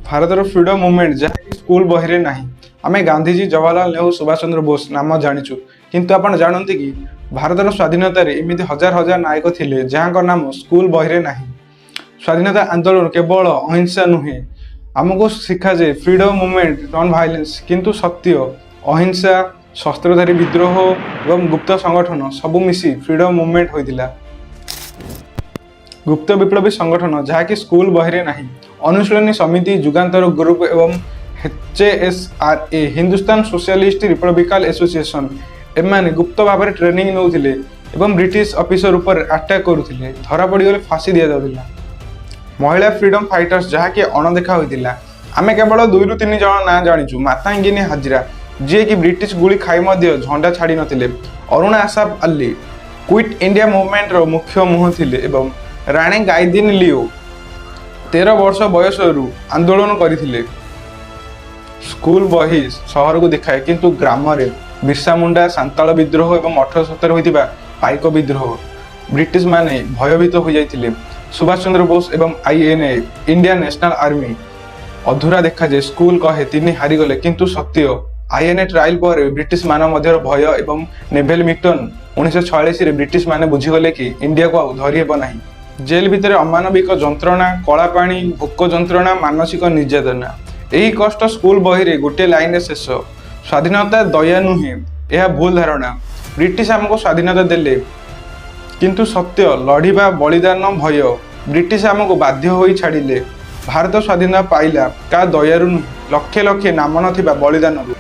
ଭାରତର freedom movement ଯାହାକି school ବହିରେ ନାହିଁ। ଆମେ ଗାନ୍ଧୀଜୀ, ଜବାହରଲାଲ ନେହେରୁ, ସୁଭାଷ ଚନ୍ଦ୍ର ବୋଷ ନାମ ଜାଣିଛୁ, କିନ୍ତୁ ଆପଣ ଜାଣନ୍ତି କି ଭାରତର ସ୍ୱାଧୀନତାରେ ଏମିତି ହଜାର ହଜାର ନାୟକ ଥିଲେ ଯାହାଙ୍କ ନାମ ସ୍କୁଲ ବହିରେ ନାହିଁ। ସ୍ୱାଧୀନତା ଆନ୍ଦୋଳନ କେବଳ ଅହିଂସା ନୁହେଁ, ଆମକୁ ଶିଖାଯାଏ ଫ୍ରିଡମ ମୁଭମେଣ୍ଟ ନନ୍ ଭାଇଲେନ୍ସ, କିନ୍ତୁ ସତ୍ୟ, ଅହିଂସା, ଶସ୍ତ୍ରଧାରୀ ବିଦ୍ରୋହ ଏବଂ ଗୁପ୍ତ ସଂଗଠନ ସବୁ ମିଶି ଫ୍ରିଡମ ମୁଭମେଣ୍ଟ ହୋଇଥିଲା। ଗୁପ୍ତ ବିପ୍ଳବୀ ସଂଗଠନ ଯାହାକି ସ୍କୁଲ ବହିରେ ନାହିଁ, ଅନୁଶୀଳନୀ ସମିତି, ଯୁଗାନ୍ତର ଗ୍ରୁପ ଏବଂ HSRA ହିନ୍ଦୁସ୍ତାନ ସୋସିଆଲିଷ୍ଟ ରିପବ୍ଲିକାଲ ଆସୋସିଏସନ ଏମାନେ ଗୁପ୍ତ ଭାବରେ ଟ୍ରେନିଂ ନେଉଥିଲେ ଏବଂ ବ୍ରିଟିଶ ଅଫିସର ଉପରେ ଆଟାକ୍ କରୁଥିଲେ। ଧରା ପଡ଼ିଗଲେ ଫାଶୀ ଦିଆଯାଉଥିଲା। ମହିଳା ଫ୍ରିଡମ ଫାଇଟର୍ସ ଯାହାକି ଅଣଦେଖା ହୋଇଥିଲା। ଆମେ କେବଳ 2ରୁ 3 ଜଣ ନାଁ ଜାଣିଛୁ। ମାତାଙ୍ଗିନୀ ହାଜରା ଯିଏକି ବ୍ରିଟିଶ ଗୁଳି ଖାଇ ମଧ୍ୟ ଝଣ୍ଡା ଛାଡ଼ି ନଥିଲେ, ଅରୁଣା ଆସାଫ ଅଲ୍ଲୀ କ୍ୱିଟ୍ ଇଣ୍ଡିଆ ମୁଭମେଣ୍ଟର ମୁଖ୍ୟ ମୁହଁ ଥିଲେ ଏବଂ ରାଣୀ ଗାଇଦିନ ଲିଓ 13 ବର୍ଷ ବୟସରୁ ଆନ୍ଦୋଳନ କରିଥିଲେ। ସ୍କୁଲ ବହି ସହରକୁ ଦେଖାଏ, କିନ୍ତୁ ଗ୍ରାମରେ ବିର୍ସା ମୁଣ୍ଡା, ସାନ୍ତାଳ ବିଦ୍ରୋହ ଏବଂ 1870 ହୋଇଥିବା ପାଇକ ବିଦ୍ରୋହ ବ୍ରିଟିଶ ମାନେ ଭୟଭୀତ ହୋଇଯାଇଥିଲେ। ସୁଭାଷ ଚନ୍ଦ୍ର ବୋଷ ଏବଂ INA ଇଣ୍ଡିଆନ୍ ନ୍ୟାସନାଲ ଆର୍ମି ଅଧୁରା ଦେଖାଯାଏ। ସ୍କୁଲ କହେ 3 ହାରିଗଲେ, କିନ୍ତୁ ସତ୍ୟ INA ଟ୍ରାଏଲ ପରେ ବ୍ରିଟିଶ ମାନ ମଧ୍ୟର ଭୟ ଏବଂ ନେଭେଲ ମିଟନ 1946ରେ ବ୍ରିଟିଶ ମାନେ ବୁଝିଗଲେ କି ଇଣ୍ଡିଆକୁ ଆଉ ଧରି ହେବ ନାହିଁ। ଜେଲ ଭିତରେ ଅମାନବିକ ଯନ୍ତ୍ରଣା, କଳାପାଣି, ଭୋକ ଯନ୍ତ୍ରଣା, ମାନସିକ ନିର୍ଯାତନା। ଏହି କଷ୍ଟ ସ୍କୁଲ ବହିରେ ଗୋଟିଏ ଲାଇନରେ ଶେଷ। ସ୍ୱାଧୀନତା ଦୟା ନୁହେଁ, ଏହା ଭୁଲ ଧାରଣା। ବ୍ରିଟିଶ ଆମକୁ ସ୍ୱାଧୀନତା ଦେଲେ, କିନ୍ତୁ ସତ୍ୟ, ଲଢ଼ିବା, ବଳିଦାନ, ଭୟ। ବ୍ରିଟିଶ ଆମକୁ ବାଧ୍ୟ ହୋଇ ଛାଡ଼ିଲେ। ଭାରତ ସ୍ୱାଧୀନତା ପାଇଲା କାହା ଦୟାରୁ ନୁହେଁ, ଲକ୍ଷେ ଲକ୍ଷେ ନାମ ନଥିବା ବଳିଦାନରୁ।